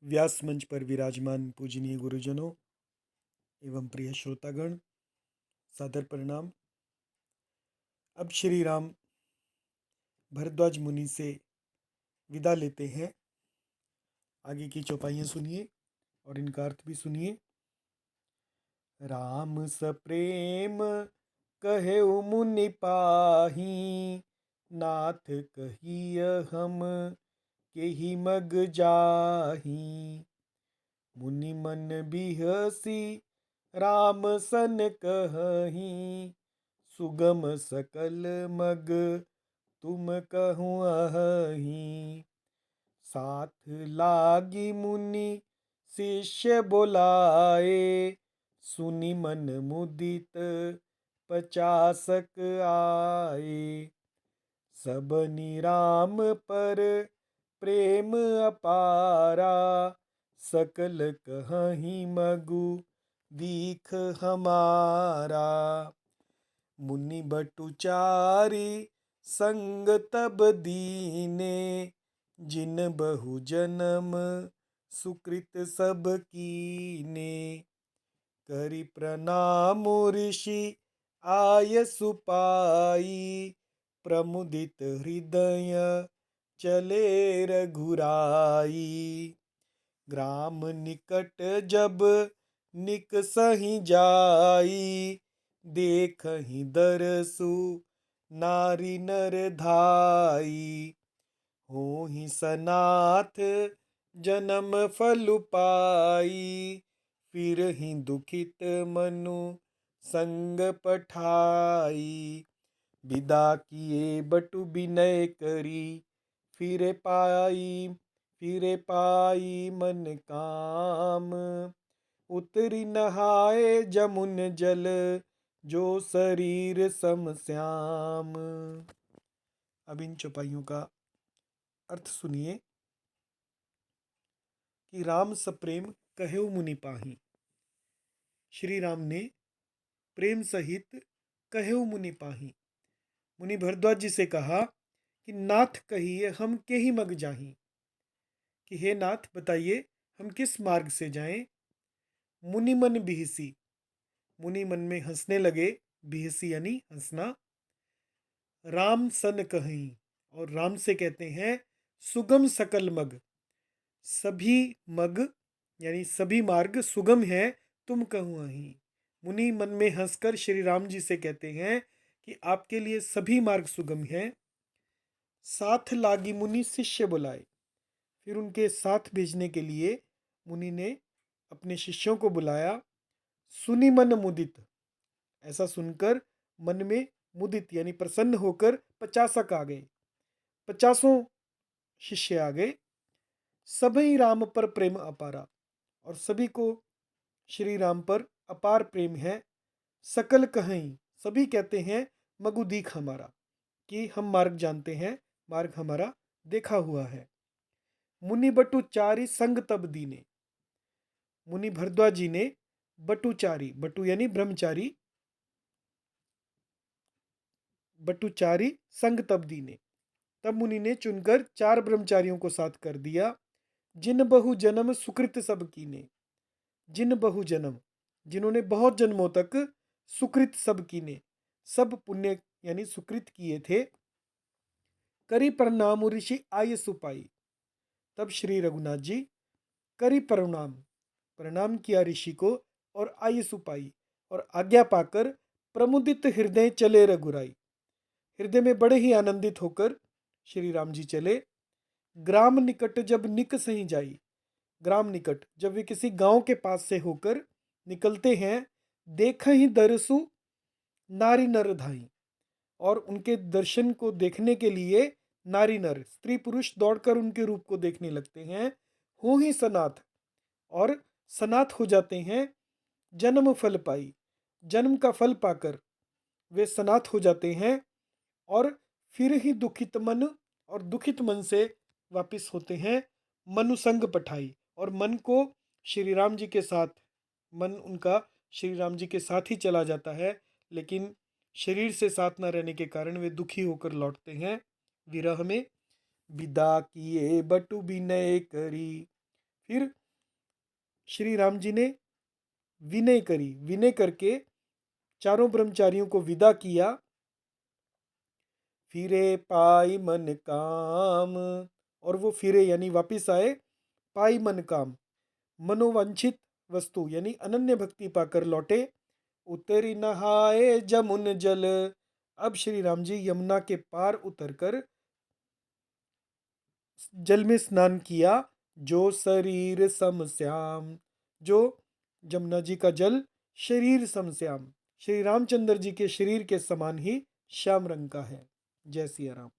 व्यास मंच पर विराजमान पूजनीय गुरुजनों एवं प्रिय श्रोतागण, सादर प्रणाम। अब श्री राम भरद्वाज मुनि से विदा लेते हैं। आगे की चौपाइयाँ सुनिए और इनका अर्थ भी सुनिए। राम सप्रेम कहेउ मुनि पाही, नाथ कहिय हम केहि मग जाही। मुनि मन बिहसी राम सन कहहीं, सुगम सकल मग तुम कहूँ अहहीं। साथ लागी मुनि शिष्य बोलाए, सुनि मन मुदित 50 आए। सबनि राम पर प्रेम अपारा, सकल कहहीं मगु दीख हमारा। मुनि बटुचारी संग तब दीने, जिन बहु जन्म सुकृत सब कीने। करि प्रणाम ऋषि आय सुपाई, प्रमुदित हृदय चले रघुराई। ग्राम निकट जब निकसहि जाई, देखहि दरसु नारी नर धाई। होहि सनाथ जन्म फल पाई, फिरहि दुखित मनु संग पठाई। विदा किए बटु विनय करी, फिरे पाई मन काम। उतरी नहाए जमुन जल, जो शरीर सम श्याम। अब इन चौपाइयों का अर्थ सुनिए कि राम सप्रेम कहेउ मुनि पाही। श्री राम ने प्रेम सहित कहेउ मुनि पाही, मुनि भरद्वाज जी से कहा कि नाथ कहिए हम केहि मग जाहीं, कि हे नाथ बताइए हम किस मार्ग से जाएं। मुनि मन बिहसी, मुनि मन में हंसने लगे। बिहसी यानी हंसना। राम सन कहीं, और राम से कहते हैं सुगम सकल मग, सभी मग यानी सभी मार्ग सुगम है तुम कहूँ अहीं। मुनि मन में हंसकर श्री राम जी से कहते हैं कि आपके लिए सभी मार्ग सुगम हैं। साथ लागी मुनि शिष्य बुलाए, फिर उनके साथ भेजने के लिए मुनि ने अपने शिष्यों को बुलाया। सुनि मन मुदित, ऐसा सुनकर मन में मुदित यानी प्रसन्न होकर 50 आ गए, 50 शिष्य आ गए। सभी राम पर प्रेम अपारा, और सभी को श्री राम पर अपार प्रेम है। सकल कहीं, सभी कहते हैं मगु दीख हमारा, कि हम मार्ग जानते हैं, मार्ग हमारा देखा हुआ है। मुनि बटुचारी संग तब दीने, मुनि भरद्वाज जी ने बटुचारी, बटु यानी ब्रह्मचारी, बटुचारी संग तब दीने, तब मुनि ने चुनकर 4 ब्रह्मचारियों को साथ कर दिया। जिन बहु जन्म सुकृत सब कीने, जिन बहु जन्म, जिन्होंने बहुत जन्मों तक सुकृत सब कीने, सब पुण्य यानी सुकृत किए थे। करी प्रणाम ऋषि आय सुपाई, तब श्री रघुनाथ जी करी प्रणाम, प्रणाम किया ऋषि को, और आय सुपाई, और आज्ञा पाकर प्रमुदित हृदय चले रघुराई, हृदय में बड़े ही आनंदित होकर श्री राम जी चले। ग्राम निकट जब निक सही जाई, ग्राम निकट जब वे किसी गांव के पास से होकर निकलते हैं। देख ही दरसु नारी नर धाई, और उनके दर्शन को देखने के लिए नारी नर स्त्री पुरुष दौड़कर उनके रूप को देखने लगते हैं। हो ही सनाथ, और सनाथ हो जाते हैं। जन्म फल पाई, जन्म का फल पाकर वे सनाथ हो जाते हैं। और फिर ही दुखित मन, और दुखित मन से वापिस होते हैं। मनुसंग पठाई, और मन को श्री राम जी के साथ, मन उनका श्री राम जी के साथ ही चला जाता है, लेकिन शरीर से साथ न रहने के कारण वे दुखी होकर लौटते हैं विरह में। विदा किए बटु विनय करी, फिर श्री राम जी ने विनय करी, विनय करके चारों ब्रह्मचारियों को विदा किया। फिरे पाई मन काम, और वो फिरे यानी वापिस आए, पाई मन काम मनोवांछित वस्तु यानी अनन्य भक्ति पाकर लौटे। उतरी नहाए जमुन जल, अब श्री राम जी यमुना के पार उतरकर जल में स्नान किया। जो शरीर सम श्याम, जो जमुना जी का जल शरीर सम श्याम, श्री रामचंद्र जी के शरीर के समान ही श्याम रंग का है। जय सिया राम।